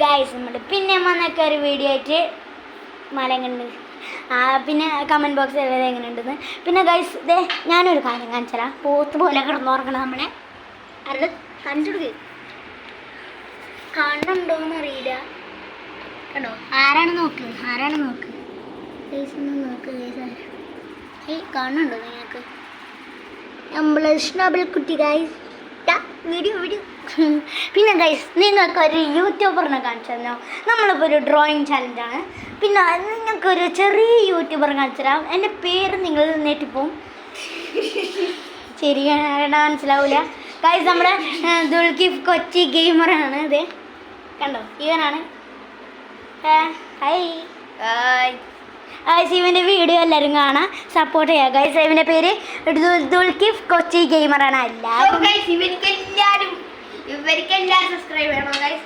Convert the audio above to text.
Guys നമ്മൾ പിന്നെ വന്നൊക്കെ ഒരു വീഡിയോ ആയിട്ട് മലങ്ങണ്ട് പിന്നെ കമൻറ്റ് ബോക്സിൽ എഴുതാൻ എങ്ങനെയുണ്ടെന്ന്. പിന്നെ ഗൈസ് ഇതേ ഞാനൊരു കാര്യം കാണിച്ചുതരാം. പോത്ത് പോലെ കിടന്നുറങ്ങണം നമ്മളെ അല്ല കാണിച്ചുകൊടുക്ക്. കണ്ണുണ്ടോയെന്ന് അറിയില്ല. കണ്ടോ ആരാണ് നോക്ക് ഗൈസ് ഒന്ന് നോക്ക് ഗൈസ്. കണ്ണുണ്ടോ നിങ്ങൾക്ക്? നമ്മളെ സ്നബിൾ കുട്ടി ഗൈസ് വീഡിയോ. പിന്നെ ഗൈസ് നിങ്ങൾക്കൊരു യൂട്യൂബറിനെ കാണിച്ചു തന്നോ. നമ്മളിപ്പോൾ ഒരു ഡ്രോയിങ് ചാലഞ്ചാണ്. പിന്നെ നിങ്ങൾക്കൊരു ചെറിയ യൂട്യൂബർ കാണിച്ചു തരാം. എൻ്റെ പേര് നിങ്ങൾ നേട്ടിപ്പോവും. ശരിയാണ് മനസ്സിലാവില്ല ഗൈസ്. നമ്മുടെ ദുൽഖിഫ് കൊച്ചി ഗെയിമറാണ്. ഇതേ കണ്ടോ ഇവനാണ്. ഗൈസ് ഇവൻ്റെ വീഡിയോ എല്ലാവരും കാണാം, സപ്പോർട്ട് ചെയ്യുക ഗൈസ്. ഇവൻ്റെ പേര് ദുൽഖിഫ് കൊച്ചി ഗെയിമറാണ്. എല്ലാവരും ഇവർക്ക് എല്ലാവരും സബ്സ്ക്രൈബ് ചെയ്യണം ഗൈസ്.